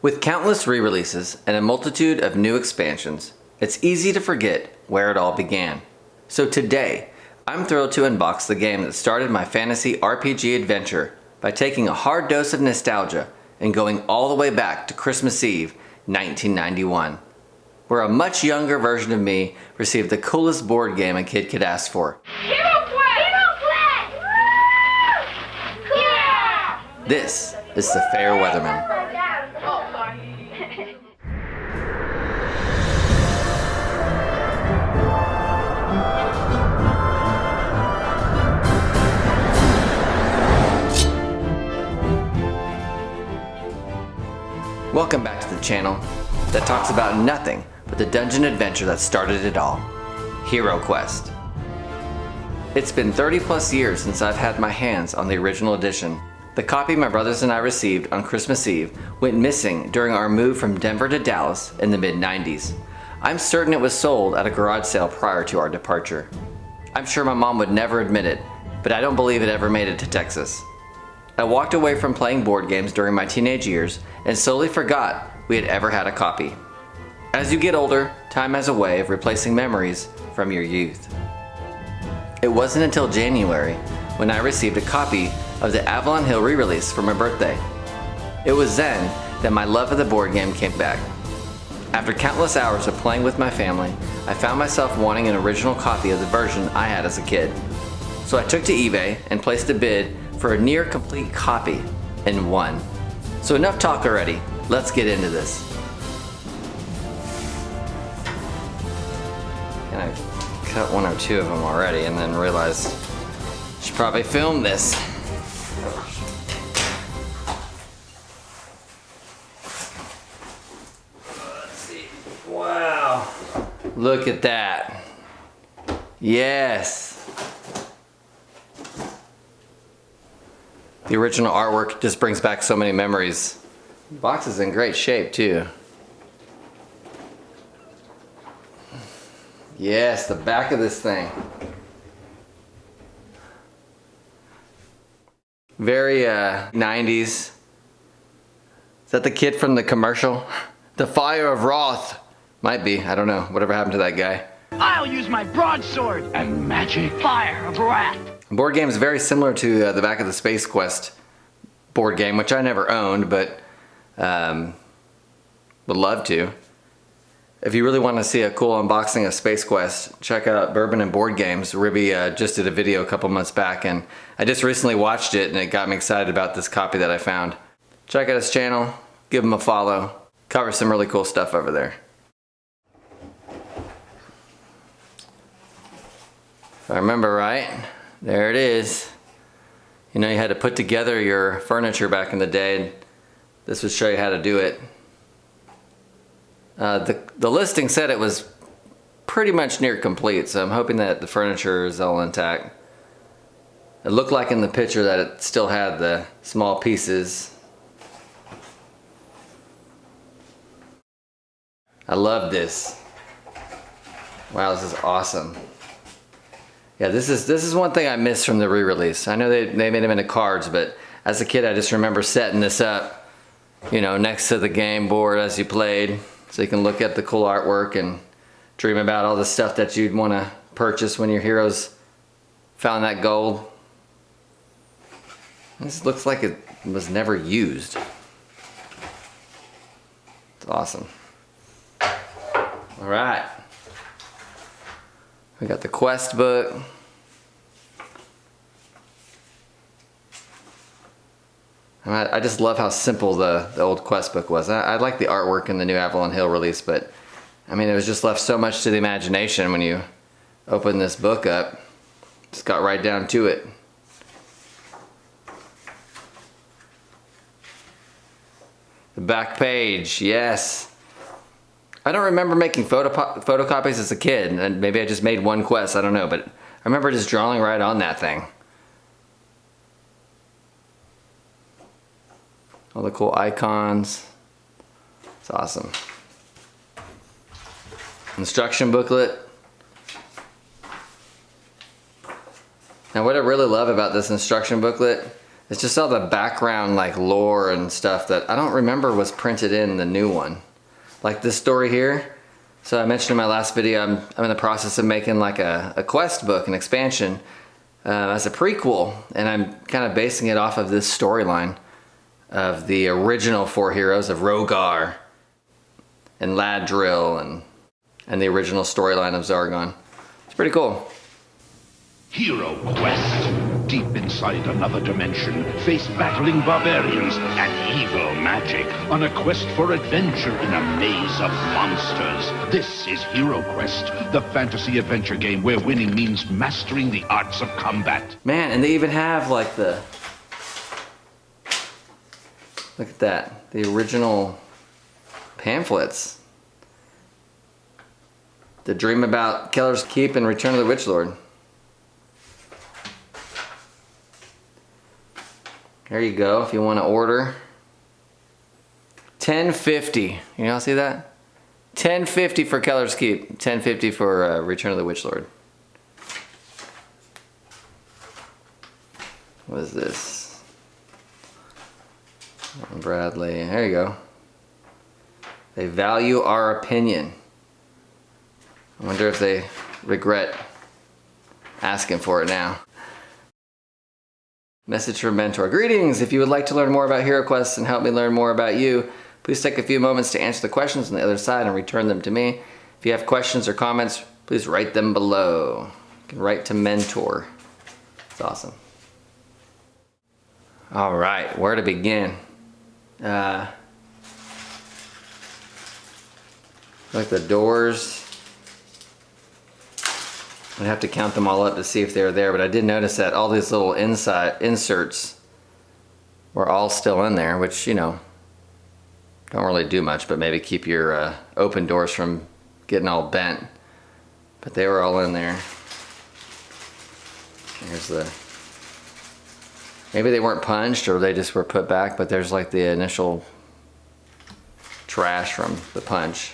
With countless re-releases and a multitude of new expansions, it's easy to forget where it all began. So today, I'm thrilled to unbox the game that started my fantasy RPG adventure by taking a hard dose of nostalgia and going all the way back to Christmas Eve, 1991, where a much younger version of me received the coolest board game a kid could ask for. HeroQuest! HeroQuest! Woo! Yeah! This is the Fair Weatherman. Oh, sorry. Welcome back to the channel that talks about nothing but the dungeon adventure that started it all, HeroQuest. It's been 30 plus years since I've had my hands on the original edition. The copy my brothers and I received on Christmas Eve went missing during our move from Denver to Dallas in the mid-90s. I'm certain it was sold at a garage sale prior to our departure. I'm sure my mom would never admit it, but I don't believe it ever made it to Texas. I walked away from playing board games during my teenage years and slowly forgot we had ever had a copy. As you get older, time has a way of replacing memories from your youth. It wasn't until January when I received a copy of the Avalon Hill re-release for my birthday. It was then that my love of the board game came back. After countless hours of playing with my family, I found myself wanting an original copy of the version I had as a kid. So I took to eBay and placed a bid for a near complete copy and won. So enough talk already, let's get into this. And I cut one or two of them already and then realized I should probably film this. Let's see, wow, look at that. Yes. The original artwork just brings back so many memories. The box is in great shape too. Yes, the back of this thing. Very 90s. Is that the kid from the commercial? The Fire of Wrath. Might be, I don't know. Whatever happened to that guy. I'll use my broadsword and magic fire of wrath. Board game is very similar to the back of the Space Quest board game, which I never owned, but would love to. If you really want to see a cool unboxing of Space Quest, check out Bourbon and Board Games. Ribby just did a video a couple months back, and I just recently watched it, and it got me excited about this copy that I found. Check out his channel, give him a follow, cover some really cool stuff over there. If I remember right, there it is. You know, you had to put together your furniture back in the day, and this would show you how to do it. The listing said it was pretty much near complete, so I'm hoping that the furniture is all intact. It looked like in the picture that it still had the small pieces. I love this. Wow, this is awesome. Yeah, this is one thing I missed from the re-release. I know they made them into cards, but as a kid I just remember setting this up, you know, next to the game board as you played, so you can look at the cool artwork and dream about all the stuff that you'd want to purchase when your heroes found that gold. This looks like it was never used. It's awesome. All right. We got the quest book. I just love how simple the old quest book was. I like the artwork in the new Avalon Hill release, but I mean, it was just left so much to the imagination when you open this book up. Just got right down to it. The back page, yes. I don't remember making photocopies as a kid, and maybe I just made one quest, I don't know, but I remember just drawing right on that thing. All the cool icons. It's awesome. Instruction booklet. Now what I really love about this instruction booklet It's just all the background like lore and stuff that I don't remember was printed in the new one. Like this story here. So I mentioned in my last video, I'm in the process of making like a quest book, an expansion, as a prequel. And I'm kind of basing it off of this storyline of the original 4 heroes of Rogar and Ladril and the original storyline of Zargon. It's pretty cool. HeroQuest. Deep inside another dimension, face battling barbarians and evil magic on a quest for adventure in a maze of monsters. This is HeroQuest, the fantasy adventure game where winning means mastering the arts of combat. Man, and they even have like the... Look at that. The original pamphlets. The Dream About Keller's Keep and Return of the Witch Lord. There you go, if you want to order. $10.50. You all see that? $10.50 for Keller's Keep. $10.50 for Return of the Witch Lord. What is this? Milton Bradley. There you go. They value our opinion. I wonder if they regret asking for it now. Message from mentor. Greetings! If you would like to learn more about HeroQuest and help me learn more about you, please take a few moments to answer the questions on the other side and return them to me. If you have questions or comments, please write them below. You can write to mentor. It's awesome. All right, where to begin? Like the doors. I'd have to count them all up to see if they were there, but I did notice that all these little inside inserts were all still in there, which, you know, don't really do much, but maybe keep your open doors from getting all bent. But they were all in there. Here's the... Maybe they weren't punched or they just were put back, but there's like the initial trash from the punch.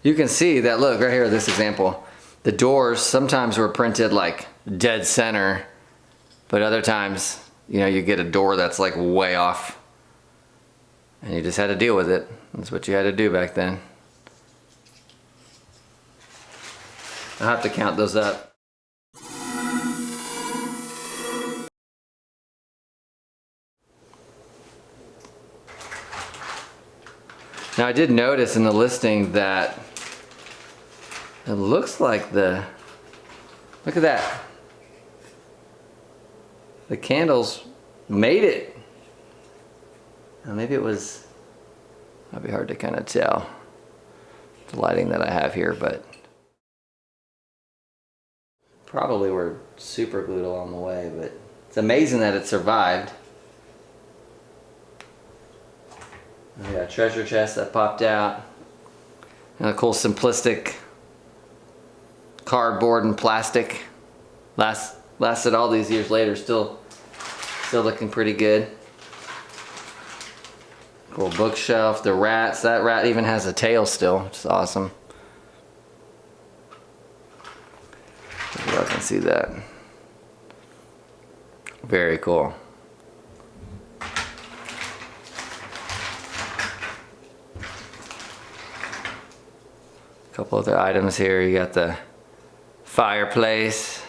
You can see that, look, right here, this example. The doors sometimes were printed like dead center, but other times, you know, you get a door that's like way off. And you just had to deal with it. That's what you had to do back then. I'll have to count those up. Now I did notice in the listing that it looks like look at that. The candles made it. Now maybe it was, might be hard to kind of tell the lighting that I have here, but probably were super glued along the way, but it's amazing that it survived. We got a treasure chest that popped out. And a cool simplistic cardboard and plastic. Lasted all these years later, still looking pretty good. Cool bookshelf, the rats. That rat even has a tail still, which is awesome. If y'all can see that. Very cool. Couple other items here. You got the fireplace.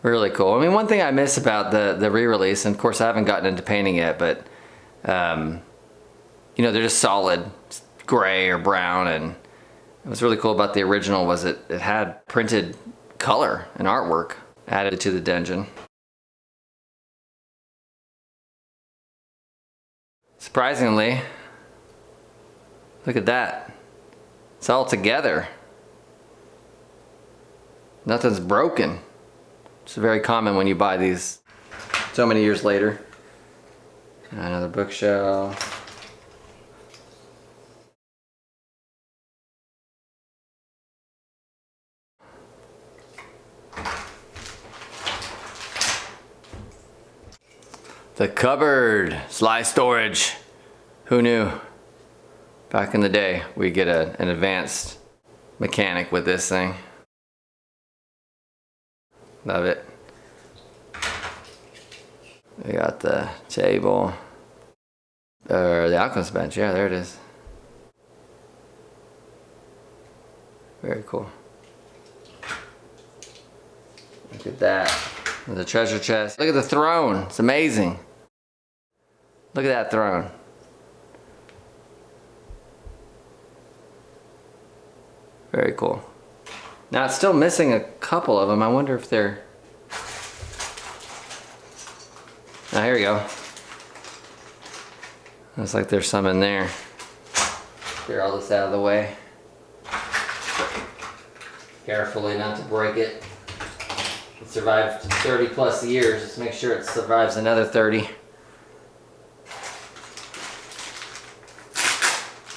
Really cool. I mean, one thing I miss about the re-release, and of course I haven't gotten into painting yet, but you know, they're just solid gray or brown, and what's really cool about the original was it had printed color and artwork added to the dungeon. Surprisingly, look at that. It's all together. Nothing's broken. It's very common when you buy these so many years later. Another bookshelf. The cupboard. Sly storage. Who knew? Back in the day, we get an advanced mechanic with this thing. Love it. We got the table. Or the alchemist bench, yeah, there it is. Very cool. Look at that. The treasure chest. Look at the throne. It's amazing. Look at that throne. Very cool. Now it's still missing a couple of them. I wonder if they're... Oh, here we go. Looks like there's some in there. Clear all this out of the way. Carefully not to break it. It survived 30 plus years. Just make sure it survives another 30.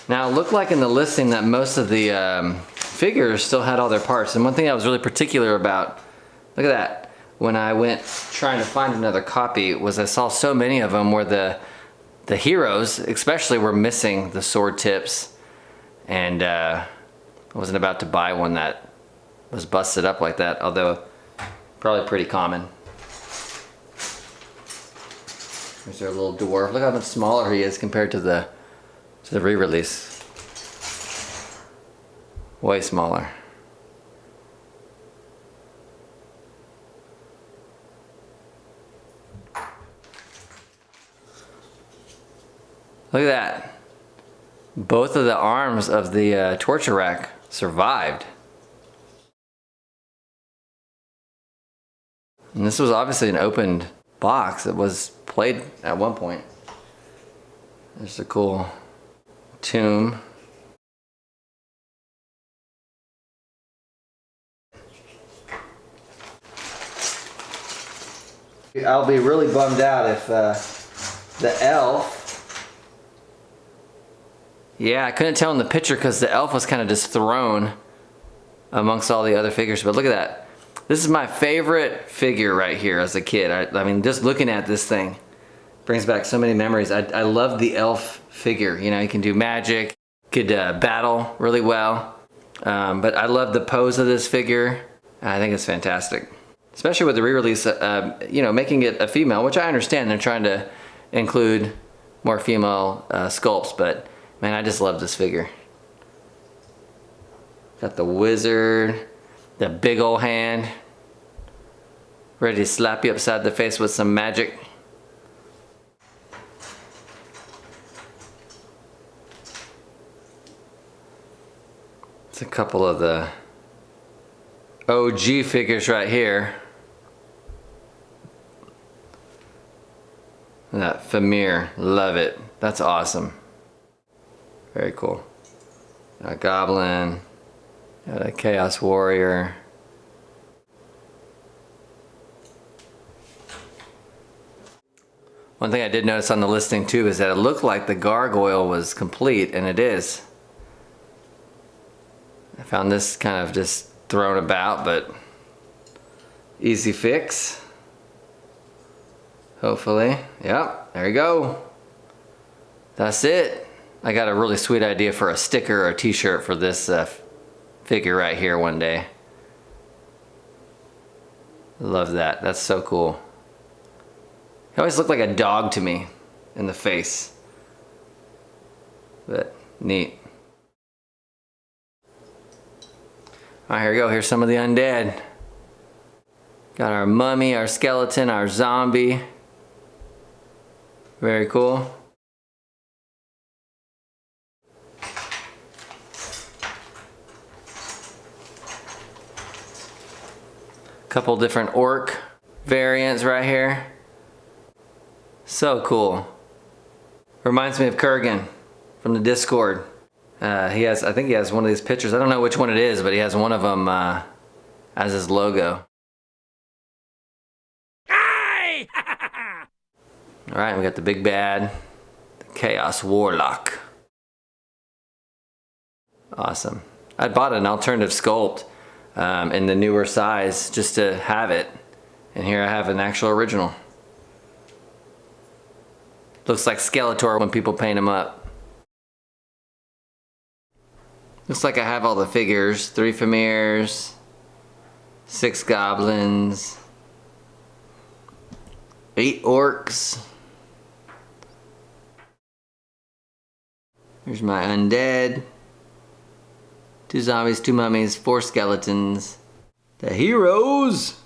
Now it looked like in the listing that most of the figures still had all their parts. And one thing I was really particular about, look at that. When I went trying to find another copy was I saw so many of them where the heroes especially were missing the sword tips. And I wasn't about to buy one that was busted up like that, although probably pretty common. There's our little dwarf. Look how much smaller he is compared to the re-release. Way smaller. Look at that. Both of the arms of the torture rack survived. And this was obviously an opened box. It was played at one point. There's a cool tomb. I'll be really bummed out if the elf... Yeah, I couldn't tell in the picture because the elf was kind of just thrown amongst all the other figures. But look at that. This is my favorite figure right here as a kid. I mean, just looking at this thing brings back so many memories. I love the elf figure. You know, he can do magic, could battle really well. But I love the pose of this figure. I think it's fantastic. Especially with the re-release, you know, making it a female, which I understand. They're trying to include more female sculpts, but man, I just love this figure. Got the wizard, the big old hand, ready to slap you upside the face with some magic. It's a couple of the OG figures right here. That Famir, love it. That's awesome. Very cool. A goblin, got a chaos warrior. One thing I did notice on the listing too is that it looked like the gargoyle was complete, and it is. I found this kind of just thrown about, but easy fix. Hopefully. Yep, there you go. That's it. I got a really sweet idea for a sticker or a t-shirt for this figure right here one day. Love that. That's so cool. He always looked like a dog to me in the face. But neat. Alright, here we go. Here's some of the undead. Got our mummy, our skeleton, our zombie. Very cool. Couple different orc variants right here. So cool. Reminds me of Kurgan from the Discord. I think he has one of these pictures. I don't know which one it is, but he has one of them as his logo. Alright, we got the big bad, the Chaos Warlock. Awesome. I bought an alternative sculpt in the newer size just to have it. And here I have an actual original. Looks like Skeletor when people paint him up. Looks like I have all the figures. 3 Famirs, 6 goblins, 8 orcs. Here's my undead. 2 zombies, 2 mummies, 4 skeletons. The heroes!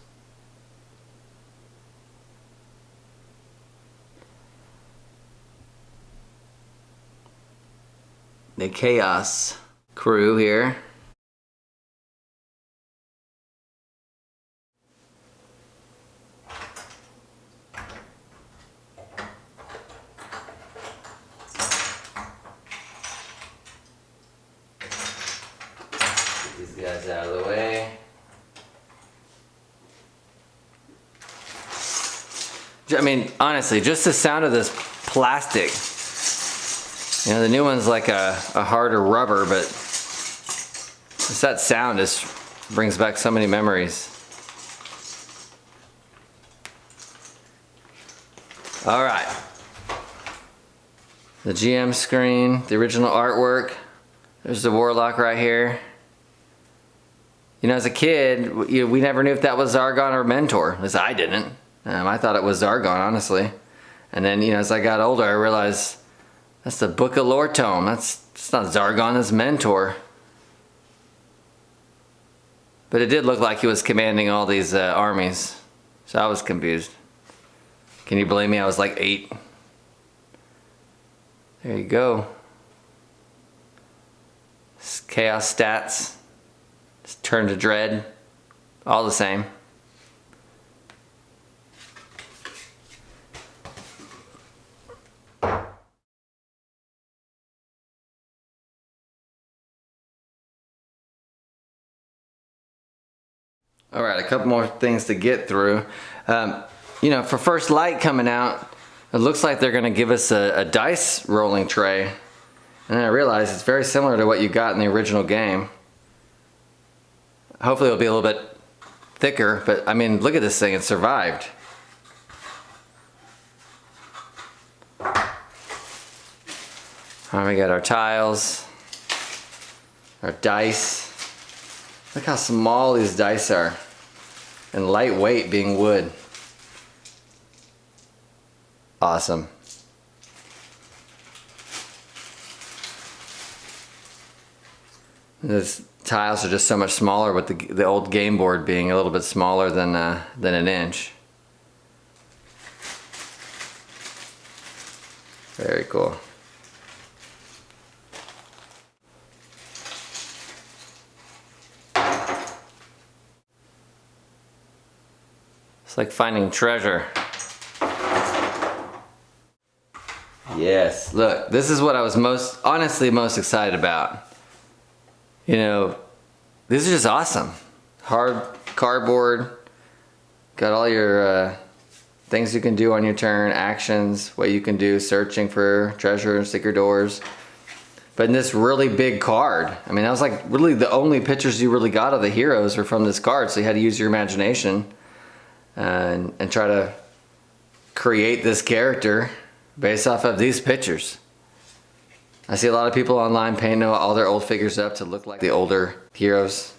The chaos crew here. Get these guys out of the way. I mean, honestly, just the sound of this plastic. You know, the new one's like a harder rubber, but just that sound just brings back so many memories. All right. The GM screen, the original artwork. There's the Warlock right here. You know, as a kid, we never knew if that was Zargon or Mentor. At least I didn't. I thought it was Zargon, honestly. And then, you know, as I got older, I realized that's the Book of Lore Tome. It's not Zargon, it's Mentor. But it did look like he was commanding all these armies. So I was confused. Can you blame me? I was like 8. There you go. Chaos stats. Just turn to dread. All the same. All right, a couple more things to get through. You know, for First Light coming out, it looks like they're gonna give us a dice rolling tray. And then I realized it's very similar to what you got in the original game. Hopefully it'll be a little bit thicker, but I mean, look at this thing, it survived. All right, we got our tiles, our dice. Look how small these dice are, and lightweight being wood. Awesome. These tiles are just so much smaller, with the old game board being a little bit smaller than an inch. Very cool. It's like finding treasure. Yes, look, this is what I was honestly most excited about. You know, these are just awesome. Hard cardboard, got all your things you can do on your turn, actions, what you can do, searching for treasure, secret doors. But in this really big card, I mean, that was like really the only pictures you really got of the heroes were from this card, so you had to use your imagination and try to create this character based off of these pictures. I see a lot of people online painting all their old figures up to look like the older heroes.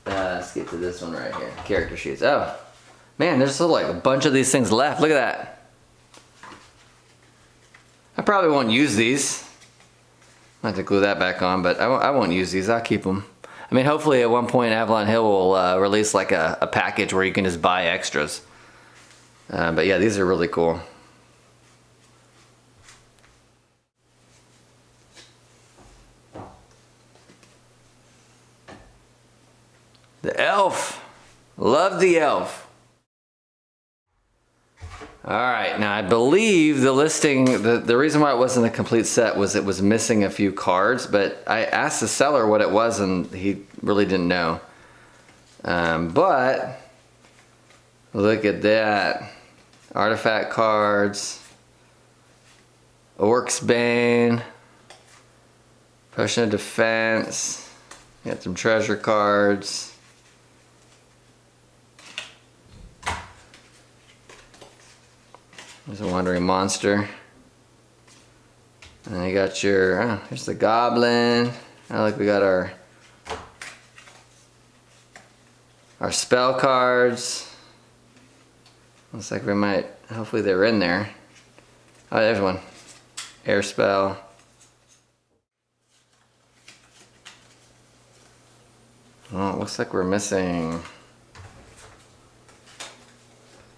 Let's get to this one right here. Character sheets. Oh, man, there's still like a bunch of these things left. Look at that. I probably won't use these. I have to glue that back on, but I won't use these. I'll keep them. I mean, hopefully at one point Avalon Hill will release like a package where you can just buy extras. But yeah, these are really cool. The elf. Love the elf. Alright, now I believe the listing, the reason why it wasn't a complete set was it was missing a few cards, but I asked the seller what it was and he really didn't know. But look at that. Artifact cards, Orc's Bane, Potion of Defense, got some treasure cards. There's a Wandering Monster. And you got your, here's the Goblin. I like we got our Our spell cards. Looks like we might, hopefully they're in there. Oh, there's one. Air spell. Oh, it looks like we're missing.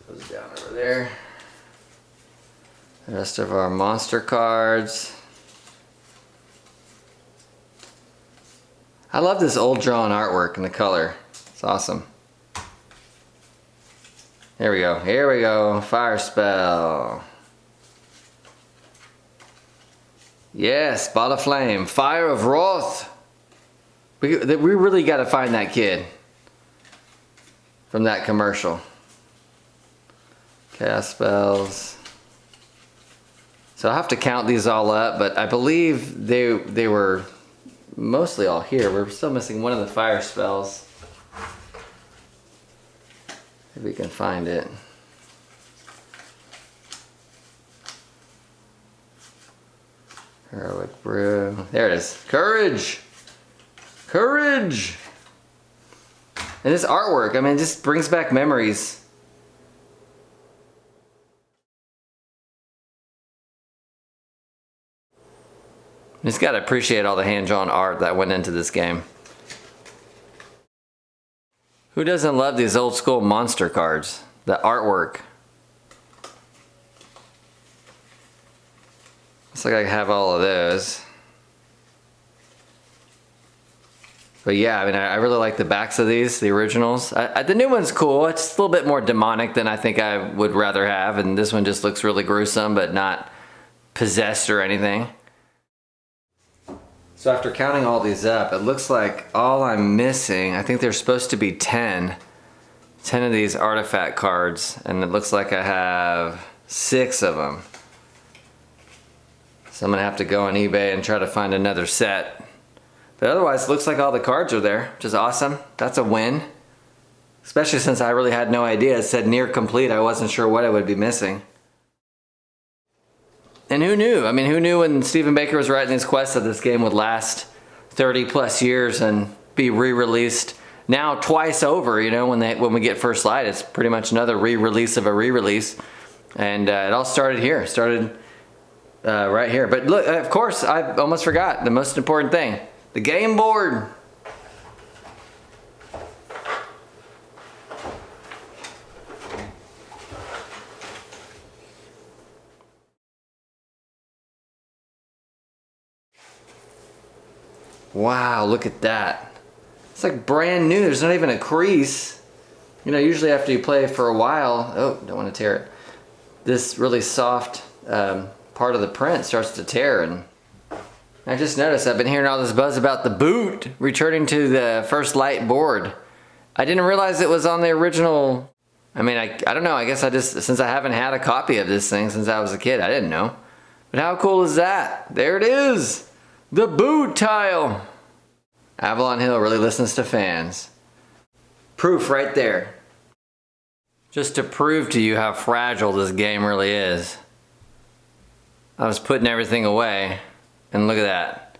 Goes down over there. The rest of our monster cards. I love this old drawn artwork and the color. It's awesome. Here we go. Here we go. Fire spell. Yes, ball of flame. Fire of wrath. We really got to find that kid from that commercial. Cast spells. So I'll have to count these all up, but I believe they were mostly all here. We're still missing one of the fire spells. If we can find it. Heroic brew. There it is. Courage! Courage! And this artwork, I mean, it just brings back memories. You just gotta appreciate all the hand-drawn art that went into this game. Who doesn't love these old school monster cards? The artwork. Looks like I have all of those. But yeah, I mean, I really like the backs of these, the originals. The new one's cool. It's a little bit more demonic than I think I would rather have, and this one just looks really gruesome, but not possessed or anything. So after counting all these up, it looks like all I'm missing, I think there's supposed to be 10 of these artifact cards, and it looks like I have 6 of them. So I'm gonna have to go on eBay and try to find another set. But otherwise, it looks like all the cards are there, which is awesome. That's a win. Especially since I really had no idea. It said near complete. I wasn't sure what I would be missing. And who knew? I mean, who knew when Stephen Baker was writing these quests that this game would last 30 plus years and be re-released now twice over, you know, when we get First Light, it's pretty much another re-release of a re-release. And it all started here. Right here. But look, of course, I almost forgot the most important thing. The game board. Wow, look at that. It's like brand new. There's not even a crease. You know, usually after you play for a while, oh, don't want to tear it. This really soft part of the print starts to tear, and I just noticed I've been hearing all this buzz about the boot returning to the First Light board. I didn't realize it was on the original. I mean, I don't know. I guess since I haven't had a copy of this thing since I was a kid, I didn't know. But how cool is that? There it is. The boot tile. Avalon Hill really listens to fans. Proof right there. Just to prove to you how fragile this game really is. I was putting everything away. And look at that.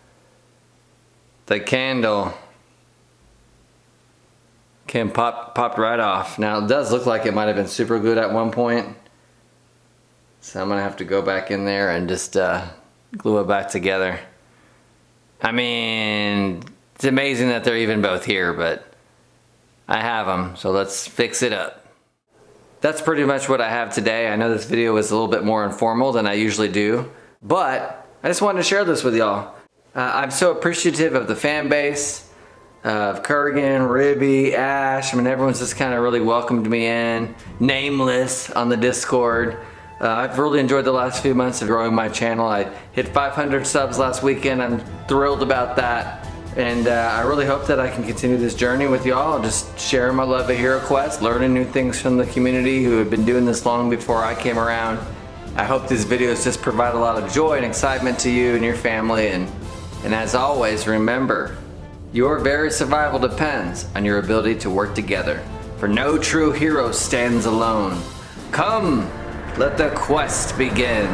The candle popped right off. Now it does look like it might have been super glued at one point. So I'm gonna have to go back in there and just glue it back together. I mean, it's amazing that they're even both here, but I have them, so let's fix it up. That's pretty much what I have today. I know this video was a little bit more informal than I usually do, but I just wanted to share this with y'all. I'm so appreciative of the fan base, of Kurgan, Ribby, Ash. I mean, everyone's just kind of really welcomed me in. Nameless on the Discord. I've really enjoyed the last few months of growing my channel. I hit 500 subs last weekend. I'm thrilled about that. And I really hope that I can continue this journey with y'all. Just sharing my love of HeroQuest, learning new things from the community who have been doing this long before I came around. I hope these videos just provide a lot of joy and excitement to you and your family. And as always, remember, your very survival depends on your ability to work together. For no true hero stands alone. Come, let the quest begin.